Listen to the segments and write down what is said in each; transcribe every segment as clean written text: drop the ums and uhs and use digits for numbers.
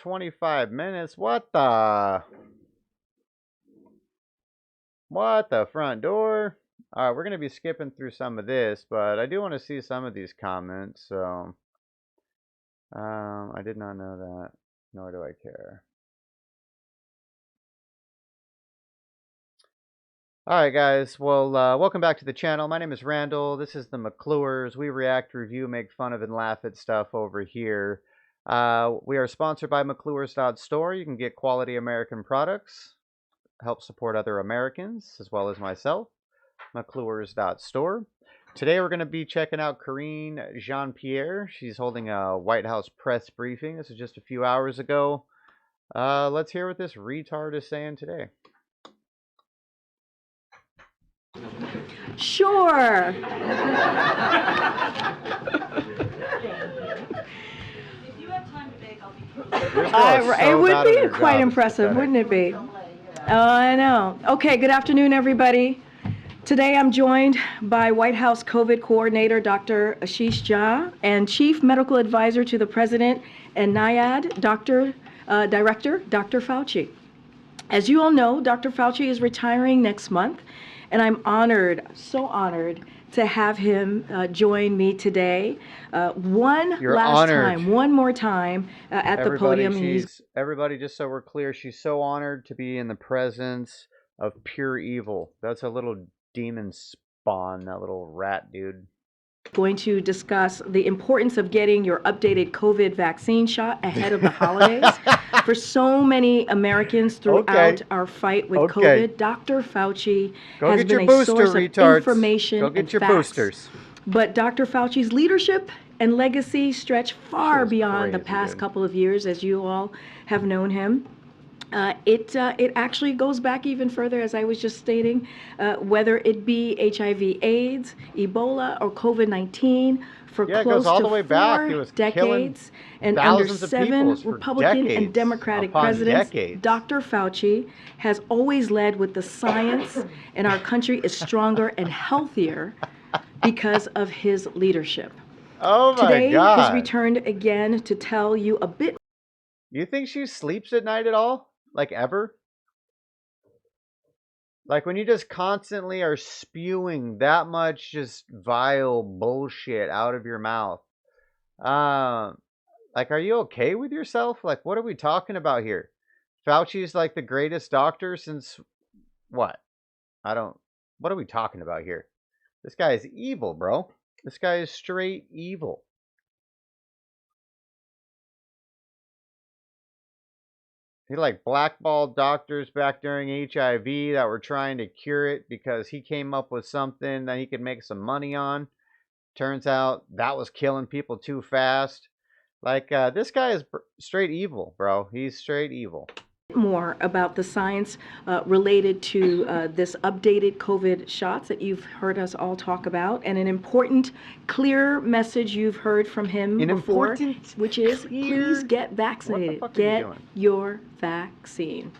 25 minutes. What the front door? All right, we're going to be skipping through some of this, but I do want to see some of these comments. So, I did not know that, nor do I care. All right, guys. Well, welcome back to the channel. My name is Randall. This is the McClures. We react, review, make fun of, and laugh at stuff over here. We are sponsored by McClures.store. You can get quality American products, help support other Americans, as well as myself. McClures.store. Today we're going to be checking out Karine Jean-Pierre. She's holding a White House press briefing. This is just a few hours ago. Let's hear what this retard is saying today. Sure. If you have time to bake, I'll be It would be quite impressive, wouldn't it be? Oh, I know. Okay, good afternoon, everybody. Today I'm joined by White House COVID Coordinator Dr. Ashish Jha and Chief Medical Advisor to the President and NIAID Director Dr. Fauci. As you all know, Dr. Fauci is retiring next month, and I'm honored, so honored, to have him join me today. One more time at the podium. Everybody, just so we're clear, she's so honored to be in the presence of pure evil. That's a little demon spawn, that little rat dude. Going to discuss the importance of getting your updated COVID vaccine shot ahead of the holidays. For so many Americans throughout our fight with COVID, Dr. Fauci has been a source of information and facts. But Dr. Fauci's leadership and legacy stretch far beyond the past couple of years, as you all have known him. It actually goes back even further, as I was just stating, whether it be HIV/AIDS, Ebola, or COVID-19, for close to 4 decades, and under 7 Republican and Democratic presidents, Dr. Fauci has always led with the science, and our country is stronger and healthier because of his leadership. Oh my Today, God. he's returned again to tell you a bit. You think she sleeps at night at all? Like ever? Like when you just constantly are spewing that much just vile bullshit out of your mouth. Like, are you okay with yourself? Like, what are we talking about here? Fauci's like the greatest doctor since what? What are we talking about here? This guy is evil, bro. This guy is straight evil. He like blackballed doctors back during HIV that were trying to cure it because he came up with something that he could make some money on. Turns out that was killing people too fast. Like, this guy is straight evil, bro. He's straight evil. More about the science related to this updated COVID shots that you've heard us all talk about, and an important, clear message you've heard from him before, which is please get vaccinated. Get your vaccine.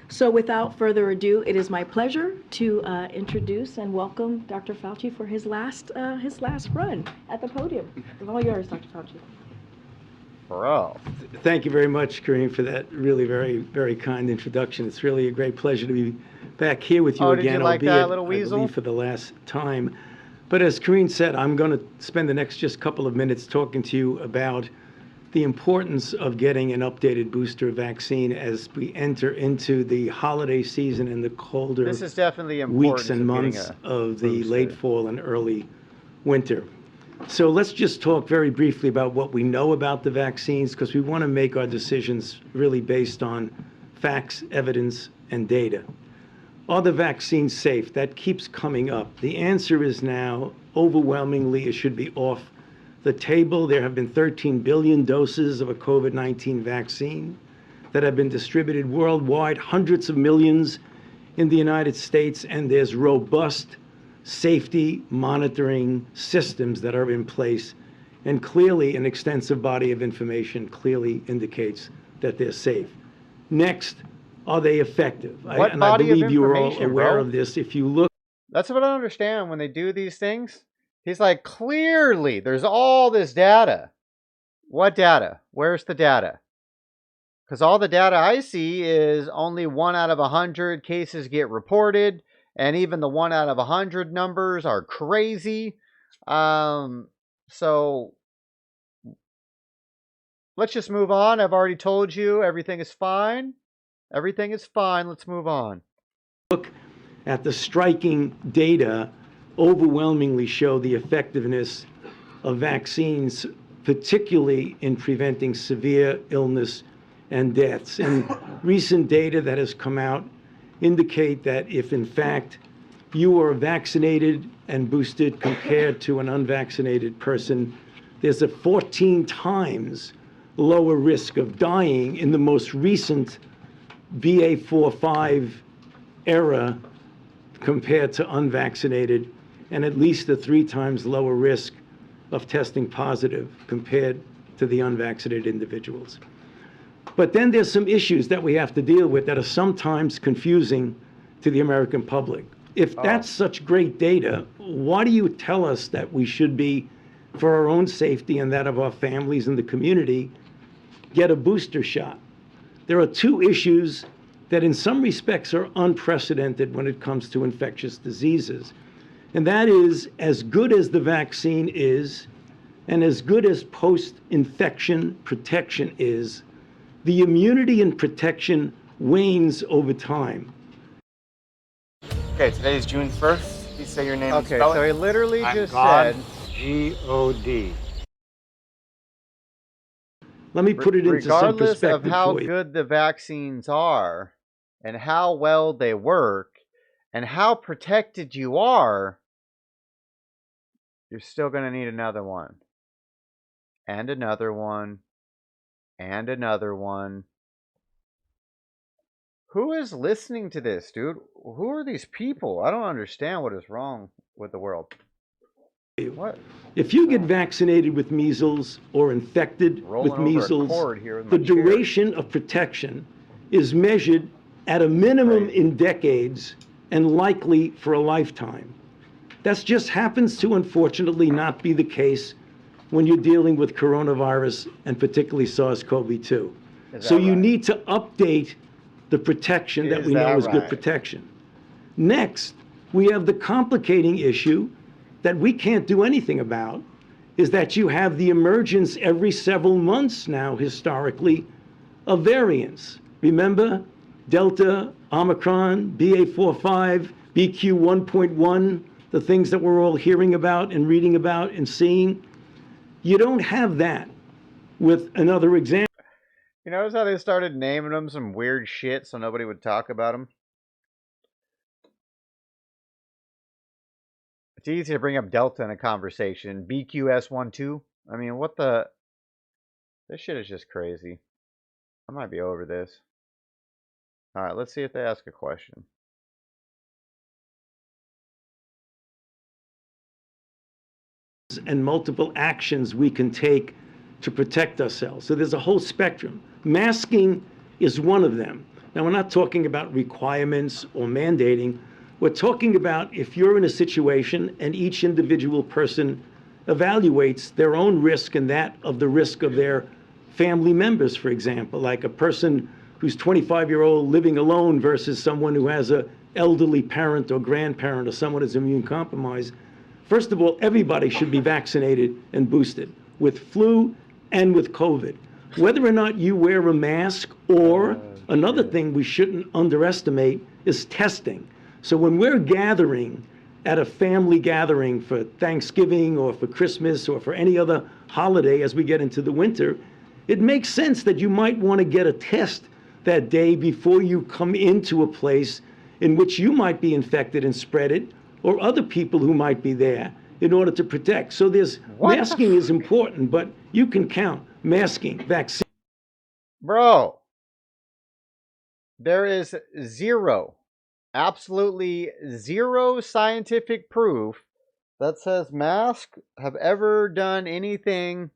So without further ado, it is my pleasure to introduce and welcome Dr. Fauci for his last run at the podium. It's all yours, Dr. Fauci. Bro. Thank you very much, Karine, for that really very, very kind introduction. It's really a great pleasure to be back here with you again, did you like that, little weasel? I believe for the last time. But as Karine said, I'm going to spend the next just couple of minutes talking to you about the importance of getting an updated booster vaccine as we enter into the holiday season and the colder weeks and months of the late fall and early winter. So let's just talk very briefly about what we know about the vaccines, because we want to make our decisions really based on facts, evidence, and data. Are the vaccines safe? That keeps coming up. The answer is now overwhelmingly it should be off the table. There have been 13 billion doses of a COVID-19 vaccine that have been distributed worldwide, hundreds of millions in the United States, and there's robust safety monitoring systems that are in place, and clearly an extensive body of information clearly indicates that they're safe. Next, are they effective? I believe you are all aware of this. If you look, that's what I don't understand when they do these things. He's like, clearly there's all this data. What data? Where's the data? Because all the data I see is only 1 out of 100 cases get reported, and even the 1 out of 100 numbers are crazy. So let's just move on. I've already told you everything is fine. Everything is fine. Let's move on. Look at the striking data overwhelmingly show the effectiveness of vaccines, particularly in preventing severe illness and deaths. And recent data that has come out indicate that if in fact you are vaccinated and boosted compared to an unvaccinated person, there's a 14 times lower risk of dying in the most recent BA.4/5 era compared to unvaccinated, and at least a 3 times lower risk of testing positive compared to the unvaccinated individuals. But then there's some issues that we have to deal with that are sometimes confusing to the American public. If that's such great data, why do you tell us that we should be, for our own safety and that of our families and the community, get a booster shot? There are 2 issues that in some respects are unprecedented when it comes to infectious diseases. And that is, as good as the vaccine is, and as good as post-infection protection is, the immunity and protection wanes over time. Okay, today is June 1st. Please say your name and Okay, spell so it. he literally I'm just God. said, G-O-D. Let me put it into some regardless of perspective how for you. good the vaccines are, and how well they work, and how protected you are, you're still going to need another one. And another one. And another one. Who is listening to this, dude? Who are these people? I don't understand what is wrong with the world. What? If you get vaccinated with measles or infected Rolling with over a measles, cord here with the my chair. duration of protection is measured at a minimum in decades and likely for a lifetime. That just happens to unfortunately not be the case when you're dealing with coronavirus and particularly SARS-CoV-2. So you need to update the protection that we know is good protection. Next, we have the complicating issue that we can't do anything about, is that you have the emergence every several months now, historically, of variants. Remember, Delta, Omicron, BA.4/5, BQ 1.1, the things that we're all hearing about and reading about and seeing. You don't have that with another example. You notice how they started naming them some weird shit so nobody would talk about them? It's easy to bring up Delta in a conversation. BQS12. I mean, what the... This shit is just crazy. I might be over this. Alright, let's see if they ask a question. And multiple actions we can take to protect ourselves. So there's a whole spectrum. Masking is one of them. Now, we're not talking about requirements or mandating. We're talking about if you're in a situation and each individual person evaluates their own risk and that of the risk of their family members, for example, like a person who's 25-year-old living alone versus someone who has an elderly parent or grandparent or someone who's immune compromised. First of all, everybody should be vaccinated and boosted with flu and with COVID. Whether or not you wear a mask or another thing we shouldn't underestimate is testing. So when we're gathering at a family gathering for Thanksgiving or for Christmas or for any other holiday as we get into the winter, it makes sense that you might want to get a test that day before you come into a place in which you might be infected and spread it, or other people who might be there, in order to protect. So masking is important, but you can count masking, vaccine. Bro, there is zero, absolutely zero scientific proof that says masks have ever done anything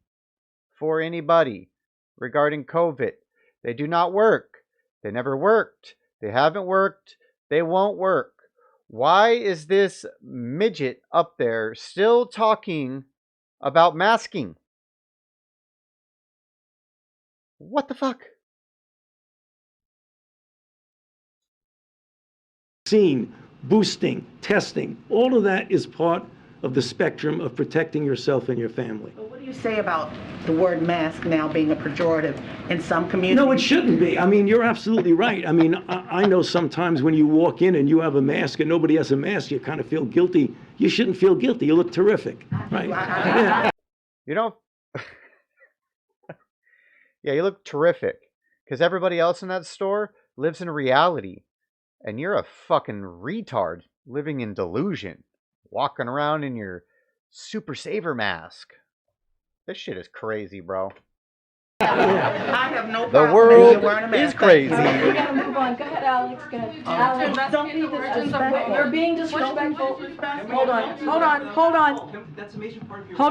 for anybody regarding COVID. They do not work. They never worked. They haven't worked. They won't work. Why is this midget up there still talking about masking? What the fuck? Vaccine, boosting, testing, all of that is part of the spectrum of protecting yourself and your family. What do you say about the word mask now being a pejorative in some communities? No, it shouldn't be. I mean, you're absolutely right. I mean, I know sometimes when you walk in and you have a mask and nobody has a mask, you kind of feel guilty. You shouldn't feel guilty. You look terrific, right? Yeah. You don't. Yeah, you look terrific. Because everybody else in that store lives in reality. And you're a fucking retard living in delusion. Walking around in your Super Saver mask. This shit is crazy, bro. I have no The problem world wearing a mask. is crazy. We gotta move on. Go ahead, Alex. Go ahead. Alex, don't be disrespectful. You're being disrespectful. Hold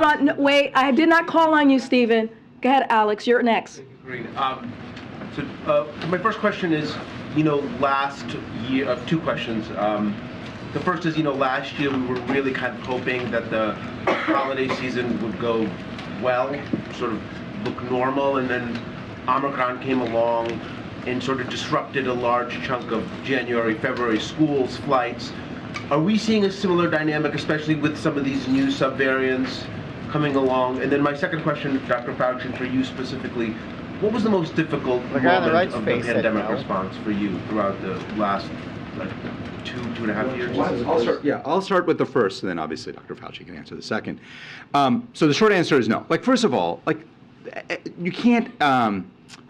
on. No, wait, I did not call on you, Stephen. Go ahead, Alex. You're next. Green. My first question is, last year, two questions. The first is, last year we were really kind of hoping that the holiday season would go well, sort of look normal, and then Omicron came along and sort of disrupted a large chunk of January, February schools, flights. Are we seeing a similar dynamic, especially with some of these new subvariants coming along? And then my second question, Dr. Fauci, for you specifically, what was the most difficult moment of the pandemic response for you throughout the last two and a half years? I'll start with the first, and then obviously Dr. Fauci can answer the second. So the short answer is no. First of all, you can't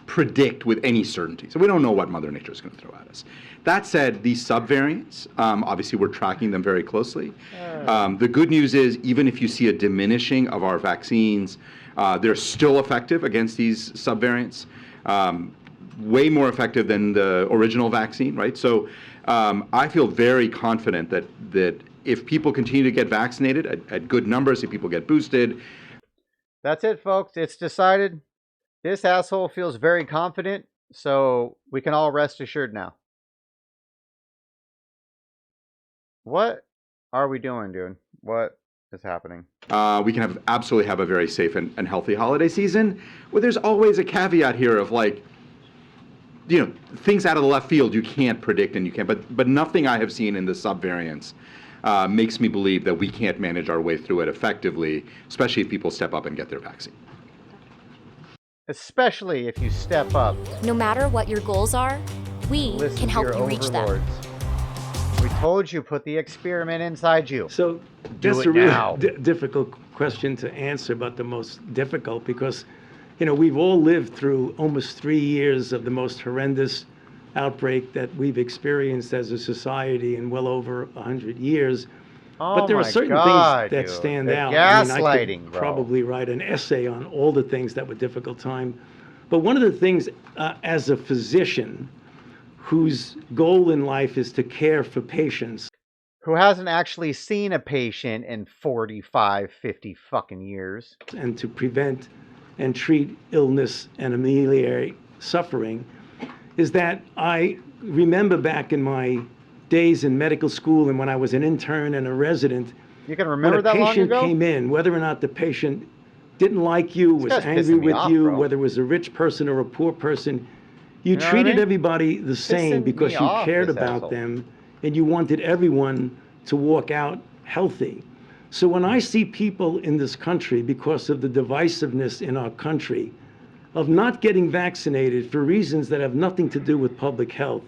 predict with any certainty. So we don't know what Mother Nature is going to throw at us. That said, these subvariants, obviously we're tracking them very closely. The good news is, even if you see a diminishing of our vaccines, they're still effective against these subvariants, way more effective than the original vaccine, right? So I feel very confident that if people continue to get vaccinated at good numbers, if people get boosted. That's it, folks. It's decided. This asshole feels very confident, so we can all rest assured now. What are we doing, dude? What is happening? We can absolutely have a very safe and healthy holiday season. Well, there's always a caveat here of things out of the left field you can't predict and you can't. But nothing I have seen in the subvariants makes me believe that we can't manage our way through it effectively, especially if people step up and get their vaccine. Especially if you step up. No matter what your goals are, we Listen can to help your you reach them. overlords. We told you, put the experiment inside you. So Do that's it a really now. difficult question to answer, but the most difficult because, we've all lived through almost 3 years of the most horrendous outbreak that we've experienced as a society in well over 100 years. Oh But there are my certain God, things that dude. stand The out. I gaslighting, could bro. probably write an essay on all the things that were difficult time. But one of the things, as a physician whose goal in life is to care for patients, who hasn't actually seen a patient in 45, 50 fucking years, and to prevent and treat illness and ameliorate suffering, is that I remember back in my days in medical school and when I was an intern and a resident, you can remember when that a long patient ago? came in, whether or not the patient didn't like you, was guy's angry pissing me with off, you, bro. whether it was a rich person or a poor person, you know what I treated mean? everybody the same Pissing because me you off, cared this about asshole. them and you wanted everyone to walk out healthy. So when I see people in this country, because of the divisiveness in our country, of not getting vaccinated for reasons that have nothing to do with public health,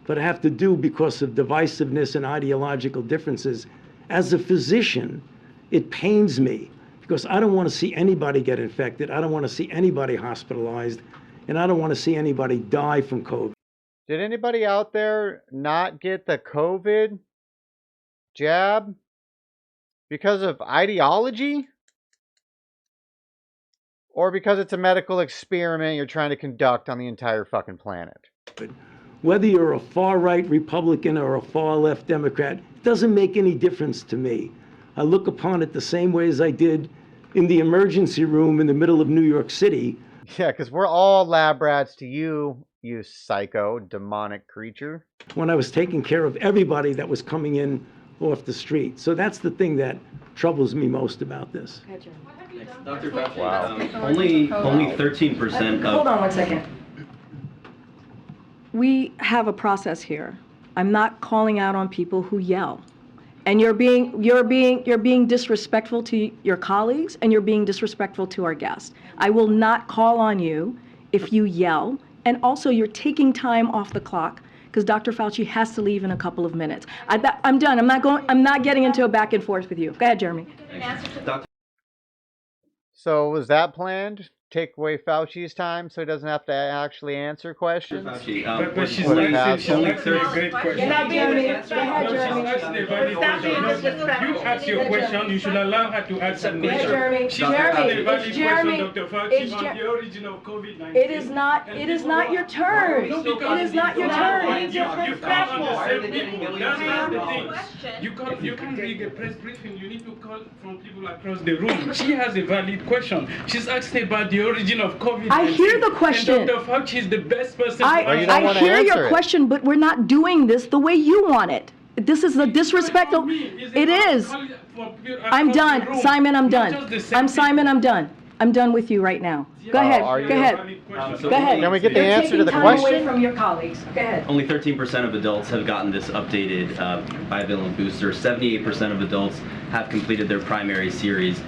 but have to do because of divisiveness and ideological differences, as a physician, it pains me because I don't want to see anybody get infected. I don't want to see anybody hospitalized, and I don't want to see anybody die from COVID. Did anybody out there not get the COVID jab because of ideology? Or because it's a medical experiment you're trying to conduct on the entire fucking planet? Whether you're a far-right Republican or a far-left Democrat, it doesn't make any difference to me. I look upon it the same way as I did in the emergency room in the middle of New York City. Yeah, because we're all lab rats to you, you psycho, demonic creature. When I was taking care of everybody that was coming in off the street. So that's the thing that troubles me most about this. Dr. Fauci, Wow. only 13% of... Hold on one second. We have a process here. I'm not calling out on people who yell. And you're being disrespectful to your colleagues, and you're being disrespectful to our guests. I will not call on you if you yell, and also you're taking time off the clock because Dr. Fauci has to leave in a couple of minutes. I'm done. I'm not getting into a back and forth with you. Go ahead, Jeremy. So was that planned? Take away Fauci's time so he doesn't have to actually answer questions? Fauci, But she's Put it asking, past she's him. asking a great question. You're not being me. Go ahead, No, Jeremy. she's asking a valid question. No, you ask your question, you should allow her to ask a Yes, question. Jeremy. She's Jeremy, asking a valid it's Jeremy. question, Dr. Fauci, It's on Jer- the origin of COVID-19. It is not your turn. No, It is not your turn. You come on the same people. That's the thing. You can't read a press briefing. You need to call from people across the room. She has a valid question. She's asking about the origin of COVID-19. I hear the question. And Dr. Fauci is the best person to Well, you answer. don't I wanna hear answer your it. question, but we're not doing this the way you want it. This is a disrespectful. It is. I'm done. Simon, I'm done. Simon, I'm done. I'm done with you right now. Go ahead. are you- Go ahead. Go ahead. Can we get the You're answer to the taking time away question? from your colleagues. Go ahead. Only 13% of adults have gotten this updated bivalent booster. 78% of adults have completed their primary series.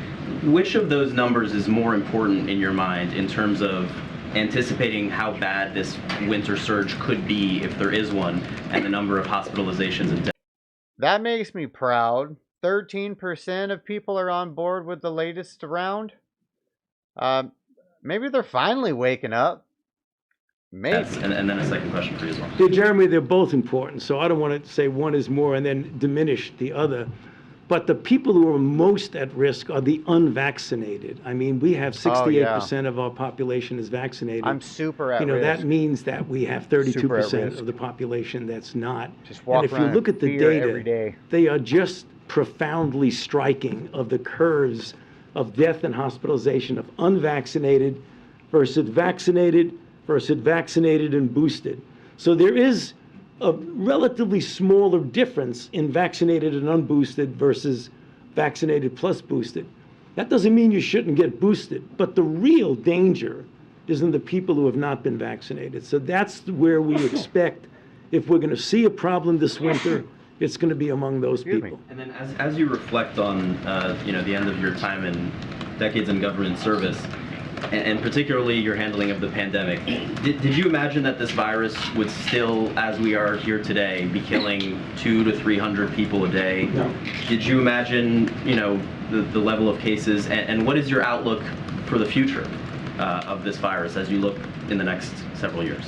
Which of those numbers is more important in your mind in terms of anticipating how bad this winter surge could be if there is one, and the number of hospitalizations and deaths? That makes me proud. 13% of people are on board with the latest round. Maybe they're finally waking up. Maybe. And then a second question for you as well. Yeah, Jeremy, they're both important, so I don't want to say one is more and then diminish the other. But the people who are most at risk are the unvaccinated. I mean, we have 68% of our population is vaccinated. I'm super at You know, risk. that means that we have Super at 32% risk. of the population that's not. Just walk And if you around in look at the fear data, every day. they are just profoundly striking of the curves of death and hospitalization of unvaccinated versus vaccinated and boosted. So there is a relatively smaller difference in vaccinated and unboosted versus vaccinated plus boosted. That doesn't mean you shouldn't get boosted, but the real danger is in the people who have not been vaccinated. So that's where we expect, if we're going to see a problem this winter, it's going to be among those people. And then as you reflect on the end of your time and decades in government service, and particularly your handling of the pandemic, did you imagine that this virus would still, as we are here today, be killing 200 to 300 people a day? No. Did you imagine, the level of cases, and what is your outlook for the future of this virus as you look in the next several years?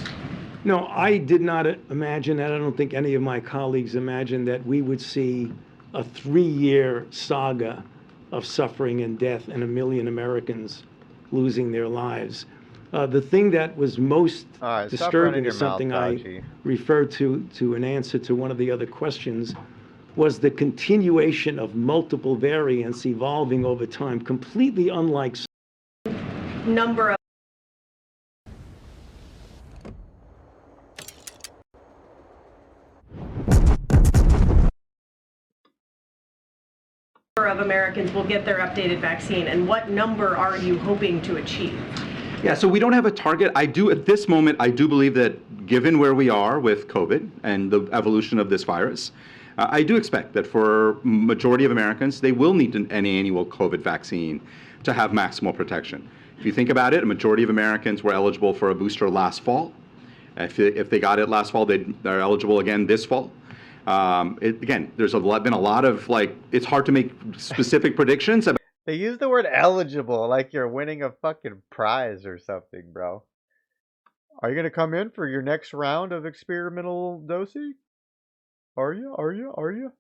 No, I did not imagine that. I don't think any of my colleagues imagined that we would see a 3-year saga of suffering and death and 1 million Americans losing their lives. The thing that was most Stop running disturbing your is something mouth, I Fauci. referred to an answer to one of the other questions, was the continuation of multiple variants evolving over time, completely unlike Number of Americans will get their updated vaccine, and what number are you hoping to achieve? Yeah, so we don't have a target. At this moment, I do believe that given where we are with COVID and the evolution of this virus, I do expect that for majority of Americans, they will need an annual COVID vaccine to have maximal protection. If you think about it, a majority of Americans were eligible for a booster last fall. If they got it last fall, they're eligible again this fall. Again, there's been a lot of, it's hard to make specific predictions about. They use the word eligible like you're winning a fucking prize or something, bro. Are you going to come in for your next round of experimental dosing? Are you?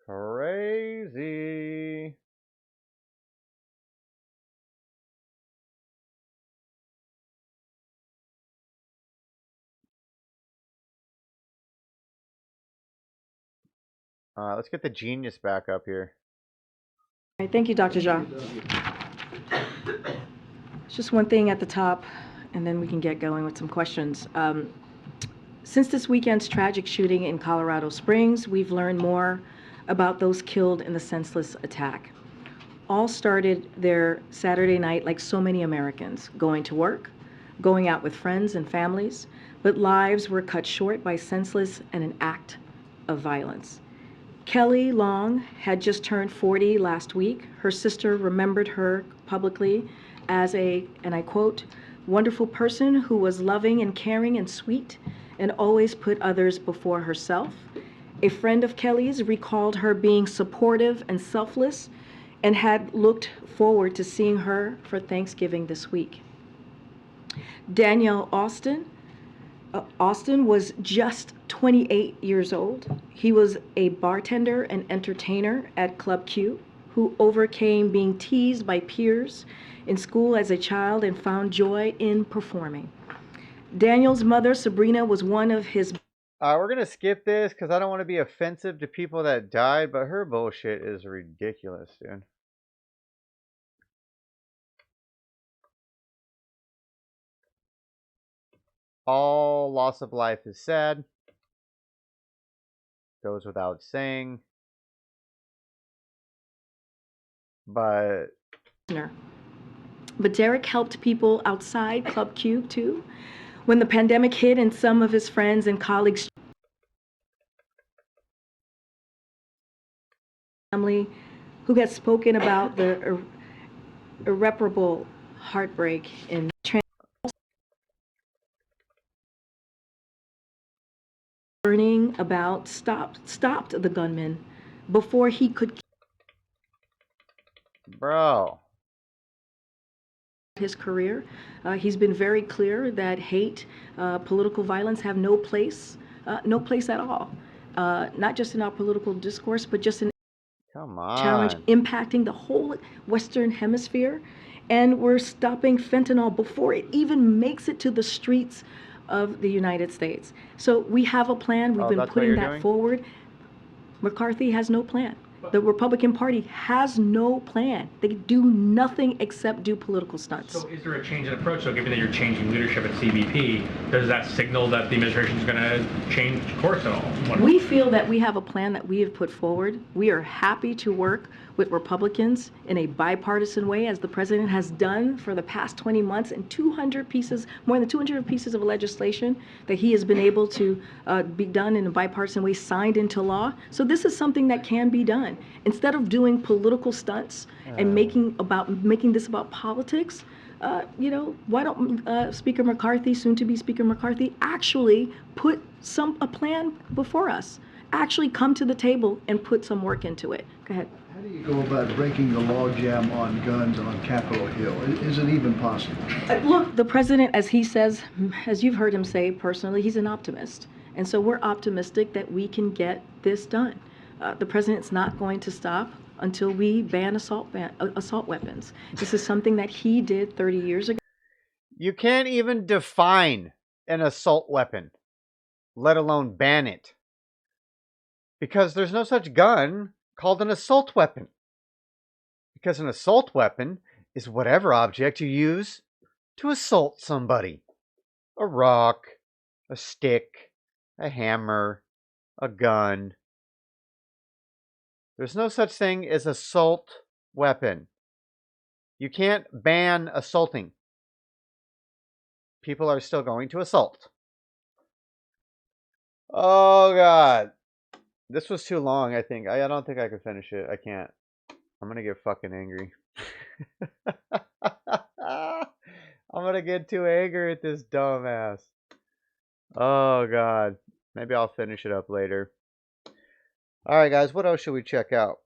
Crazy. Let's get the genius back up here. All right, thank you, Dr. Jha. Just one thing at the top, and then we can get going with some questions. Since this weekend's tragic shooting in Colorado Springs, we've learned more about those killed in the senseless attack. All started their Saturday night like so many Americans, going to work, going out with friends and families, but lives were cut short by senseless and an act of violence. Kelly Long had just turned 40 last week. Her sister remembered her publicly as a, and I quote, wonderful person who was loving and caring and sweet and always put others before herself. A friend of Kelly's recalled her being supportive and selfless and had looked forward to seeing her for Thanksgiving this week. Danielle Austin was just 28 years old. He was a bartender and entertainer at Club Q who overcame being teased by peers in school as a child and found joy in performing. Daniel's mother, Sabrina, was one of his... We're going to skip this because I don't want to be offensive to people that died, but her bullshit is ridiculous, dude. All loss of life is sad. Goes without saying. But Derek helped people outside Club Q too. When the pandemic hit and some of his friends and colleagues, family, who had spoken about the irreparable heartbreak in learning about stopped the gunman before he could his career. He's been very clear that hate, political violence have no place at all. Not just in our political discourse, but just in challenge impacting the whole Western Hemisphere. And we're stopping fentanyl before it even makes it to the streets of the United States. So we have a plan. We've been putting that forward. McCarthy has no plan. The Republican Party has no plan. They do nothing except do political stunts. So is there a change in approach? So given that you're changing leadership at CBP, does that signal that the administration is going to change course at all? We feel that we have a plan that we have put forward. We are happy to work with Republicans in a bipartisan way, as the president has done for the past 20 months, and more than 200 pieces of legislation that he has been able to be done in a bipartisan way, signed into law. So this is something that can be done. Instead of doing political stunts and making this about politics, why don't Speaker McCarthy, soon to be Speaker McCarthy, actually put a plan before us? Actually come to the table and put some work into it. Go ahead. How do you go about breaking the logjam on guns on Capitol Hill? Is it even possible? Look, the president, as he says, as you've heard him say personally, he's an optimist. And so we're optimistic that we can get this done. The president's not going to stop until we ban assault weapons. This is something that he did 30 years ago. You can't even define an assault weapon, let alone ban it. Because there's no such gun called an assault weapon. Because an assault weapon is whatever object you use to assault somebody. A rock, a stick, a hammer, a gun. There's no such thing as assault weapon. You can't ban assaulting. People are still going to assault. Oh, God. This was too long, I think. I don't think I could finish it. I can't. I'm going to get fucking angry. I'm going to get too angry at this dumbass. Oh, God. Maybe I'll finish it up later. All right, guys. What else should we check out?